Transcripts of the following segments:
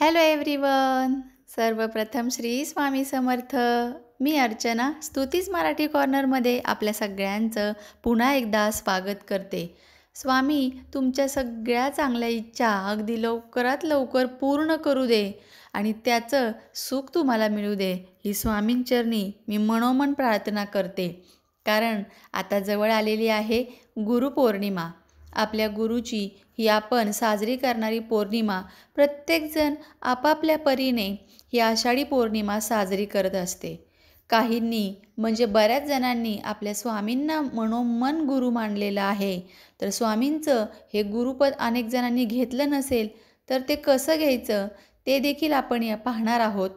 Hello everyone. सर्वप्रथम श्री स्वामी समर्थ. मी अर्चना स्तुतीच मराठी कॉर्नरमध्ये आपल्या सगळ्यांचं पुन्हा एकदा स्वागत करते. स्वामी तुमच्या सगळ्या चांगल्या इच्छा अगदी लवकरात लवकर पूर्ण करू दे आणि त्याचं सुख तुम्हाला मिळू दे, ही स्वामींचरणी मी मनोमन प्रार्थना करते. कारण आता जवळ आलेली आहे गुरुपौर्णिमा. आपल्या गुरुची ही आपण साजरी करणारी पौर्णिमा प्रत्येकजण आपापल्या परीने ही आषाढी पौर्णिमा साजरी करत असते. काहींनी म्हणजे बऱ्याच जणांनी आपल्या स्वामींना मनोमन गुरु मानलेलं आहे. तर स्वामींचं हे गुरुपद अनेक जणांनी घेतलं नसेल तर ते कसं घ्यायचं ते देखील आपण या पाहणार आहोत.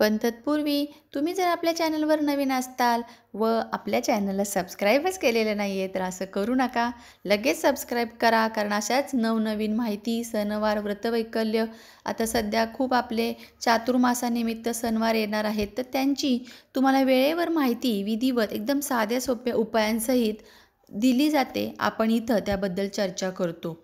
पण तत्पूर्वी तुम्ही जर आपल्या चॅनलवर नवीन असताल व आपल्या चॅनलला सबस्क्राईबच केलेलं नाही आहे तर असं करू नका, लगेच सबस्क्राईब करा. कारण अशाच नवनवीन माहिती, सणवार, व्रतवैकल्य, आता सध्या खूप आपले चातुर्मासानिमित्त सणवार येणार आहेत तर त्यांची तुम्हाला वेळेवर माहिती विधिवत एकदम साध्या सोप्या उपायांसहित दिली जाते. आपण इथं त्याबद्दल चर्चा करतो.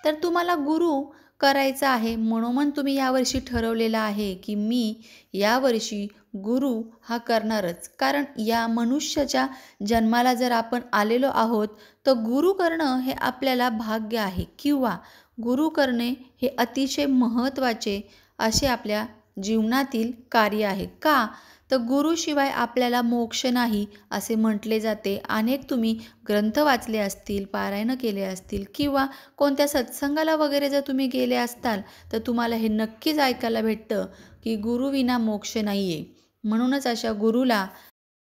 तर तुम्हाला गुरु करायचा आहे मनोमन तुम्ही यावर्षी ठरवलेलं आहे की मी यावर्षी गुरु हा करणारच. कारण या मनुष्याच्या जन्माला जर आपण आलेलो आहोत तर गुरु करणं हे आपल्याला भाग्य आहे किंवा गुरु करणे हे अतिशय महत्त्वाचे असे आपल्या जीवनातील कार्य आहे. का तर गुरुशिवाय आपल्याला मोक्ष नाही असे म्हटले जाते. अनेक तुम्ही ग्रंथ वाचले असतील, पारायण केले असतील किंवा कोणत्या सत्संगाला वगैरे जर तुम्ही गेले असताल तर तुम्हाला हे नक्कीच ऐकायला भेटतं की गुरुविना मोक्ष नाही आहे. म्हणूनच अशा गुरुला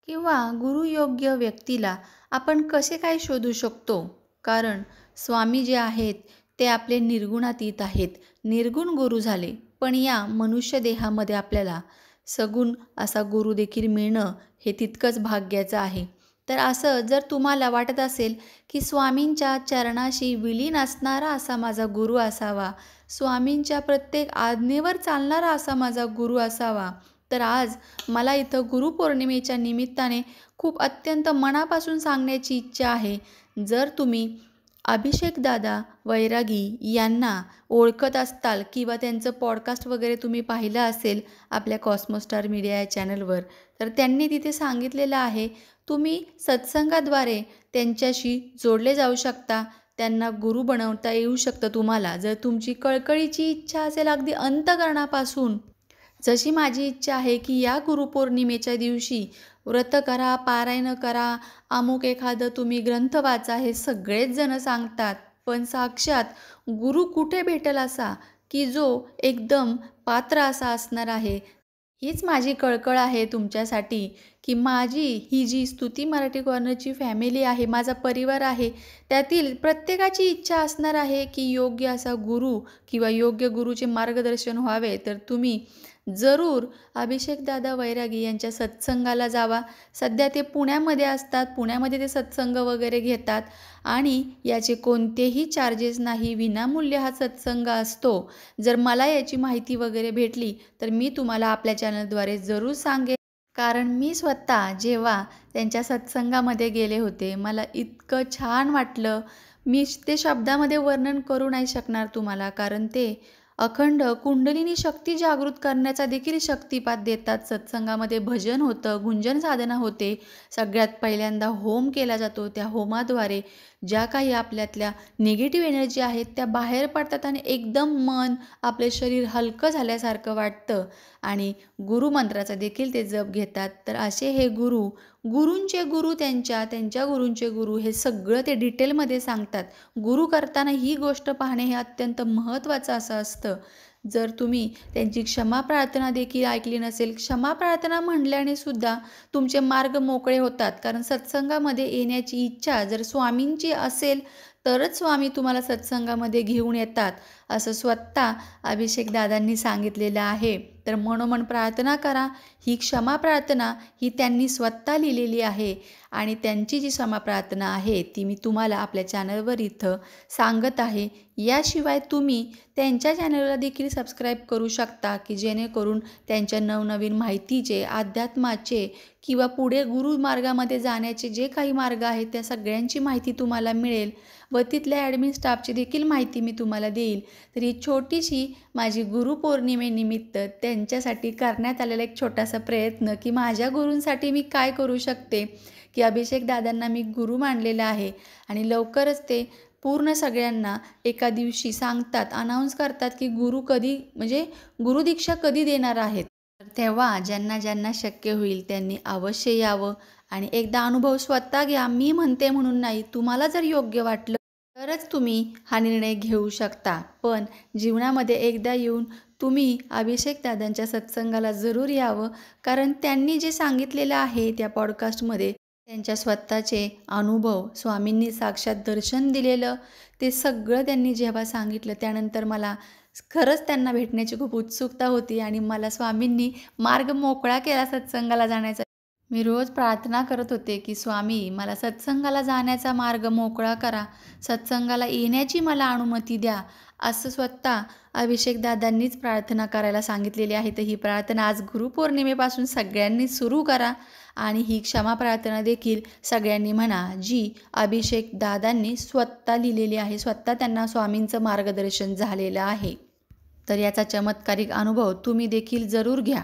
किंवा गुरुयोग्य व्यक्तीला आपण कसे काय शोधू शकतो. कारण स्वामी जे आहेत ते आपले निर्गुणातीत आहेत, निर्गुण गुरु झाले. पण या मनुष्य देहामध्ये आपल्याला सगुण असा गुरु देखील मिळणं हे तितकंच भाग्याचं आहे. तर असं जर तुम्हाला वाटत असेल की स्वामींच्या चरणाशी विलीन असणारा असा माझा गुरु असावा, स्वामींच्या प्रत्येक आज्ञेवर चालणारा असा माझा गुरु असावा, तर आज मला इथं गुरुपौर्णिमेच्या निमित्ताने खूप अत्यंत मनापासून सांगण्याची इच्छा आहे. जर तुम्ही अभिषेकदादा वैरागी यांना ओळखत असताल किंवा त्यांचं पॉडकास्ट वगैरे तुम्ही पाहिलं असेल आपल्या कॉस्मोस्टार मीडिया या चॅनलवर, तर त्यांनी तिथे सांगितलेलं आहे तुम्ही सत्संगाद्वारे त्यांच्याशी जोडले जाऊ शकता, त्यांना गुरु बनवता येऊ शकतं तुम्हाला. जर तुमची कळकळीची इच्छा असेल अगदी अंतःकरणापासून, जशी माझी इच्छा आहे की या गुरुपौर्णिमेच्या दिवशी व्रत करा, पारायण करा, अमुक एखादं तुम्ही ग्रंथ वाचा, हे सगळेच जण सांगतात. पण साक्षात गुरु कुठे भेटेल असा की जो एकदम पात्र असा असणार आहे. हीच माझी कळकळ आहे तुमच्यासाठी की माझी ही जी स्तुती मराठी कॉर्नरची फॅमिली आहे, माझा परिवार आहे, त्यातील प्रत्येकाची इच्छा असणार आहे की योग्य असा गुरु किंवा योग्य गुरुचे मार्गदर्शन व्हावे. तर तुम्ही जरूर अभिषेकदादा वैरागी यांच्या सत्संगाला जावा. सध्या ते पुण्यामध्ये असतात, पुण्यामध्ये ते सत्संग वगैरे घेतात आणि याचे कोणतेही चार्जेस नाही, विनामूल्य हा सत्संग असतो. जर मला याची माहिती वगैरे भेटली तर मी तुम्हाला आपल्या चॅनलद्वारे जरूर सांगेन. कारण मी स्वतः जेव्हा त्यांच्या सत्संगामध्ये गेले होते मला इतकं छान वाटलं, मी ते शब्दामध्ये वर्णन करू नाही शकणार तुम्हाला. कारण ते अखंड कुंडलिनी शक्ती जागृत करण्याचा देखील शक्तिपात देतात. सत्संगामध्ये भजन होतं, गुंजन साधना होते, सगळ्यात पहिल्यांदा होम केला जातो. त्या होमाद्वारे ज्या काही आपल्यातल्या निगेटिव्ह एनर्जी आहेत त्या बाहेर पडतात आणि एकदम मन, आपले शरीर हलकं झाल्यासारखं वाटतं आणि गुरुमंत्राचा देखील ते जप घेतात. तर असे हे गुरु, गुरूंचे गुरु, त्यांच्या गुरूंचे गुरु, हे सगळं ते डिटेलमध्ये सांगतात. गुरु करताना ही गोष्ट पाहणे हे अत्यंत महत्त्वाचं असं असतं. जर तुम्ही त्यांची क्षमा प्रार्थना देखील ऐकली नसेल, क्षमा प्रार्थना म्हणल्याने सुद्धा तुमचे मार्ग मोकळे होतात. कारण सत्संगामध्ये येण्याची इच्छा जर स्वामींची असेल तरच स्वामी तुम्हाला सत्संगामध्ये घेऊन येतात असं स्वतः अभिषेकदादांनी सांगितलेलं आहे. तर मनोमन प्रार्थना करा. ही क्षमा प्रार्थना ही त्यांनी स्वतः लिहिलेली आहे आणि त्यांची जी क्षमा प्रार्थना आहे ती मी तुम्हाला आपल्या चॅनलवर इथं सांगत आहे. याशिवाय तुम्ही त्यांच्या चॅनलला देखील सबस्क्राईब करू शकता की जेणेकरून त्यांच्या नवनवीन माहितीचे, अध्यात्माचे किंवा पुढे गुरुमार्गामध्ये जाण्याचे जे काही मार्ग आहेत त्या सगळ्यांची माहिती तुम्हाला मिळेल. व तिथल्या ॲडमिन स्टाफची देखील माहिती मी तुम्हाला देईल. तर ही छोटीशी माझी गुरुपौर्णिमेनिमित्त त्यांच्यासाठी करण्यात आलेला एक छोटासा प्रयत्न, की माझ्या गुरूंसाठी मी काय करू शकते, की अभिषेक दादांना मी गुरु मानलेलं आहे आणि लवकरच ते पूर्ण सगळ्यांना एका दिवशी सांगतात, अनाऊन्स करतात, की गुरु कधी म्हणजे गुरुदीक्षा कधी देणार आहेत. तर तेव्हा ज्यांना ज्यांना शक्य होईल त्यांनी अवश्य यावं आणि एकदा अनुभव स्वतः घ्या. मी म्हणते म्हणून नाही, तुम्हाला जर योग्य वाटलं तरच तुम्ही हा निर्णय घेऊ शकता. पण जीवनामध्ये एकदा येऊन तुम्ही अभिषेक दादांच्या सत्संगाला जरूर यावं, कारण त्यांनी जे सांगितलेलं आहे त्या पॉडकास्टमध्ये त्यांच्या स्वतःचे अनुभव, स्वामींनी साक्षात दर्शन दिलेलं, ते सगळं त्यांनी जेव्हा सांगितलं त्यानंतर मला खरंच त्यांना भेटण्याची खूप उत्सुकता होती आणि मला स्वामींनी मार्ग मोकळा केला सत्संगाला जाण्याचा. मी रोज प्रार्थना करत होते, की स्वामी मला सत्संगाला जाण्याचा मार्ग मोकळा करा, सत्संगाला येण्याची मला अनुमती द्या. असं स्वतः अभिषेक दादांनीच प्रार्थना करायला सांगितलेली आहे. तर ही प्रार्थना आज गुरुपौर्णिमेपासून सगळ्यांनी सुरू करा आणि ही क्षमा प्रार्थना देखील सगळ्यांनी म्हणा, जी अभिषेक दादांनी स्वतः लिहिलेली आहे. स्वतः त्यांना स्वामींचं मार्गदर्शन झालेलं आहे. तर याचा चमत्कारिक अनुभव तुम्ही देखील जरूर घ्या.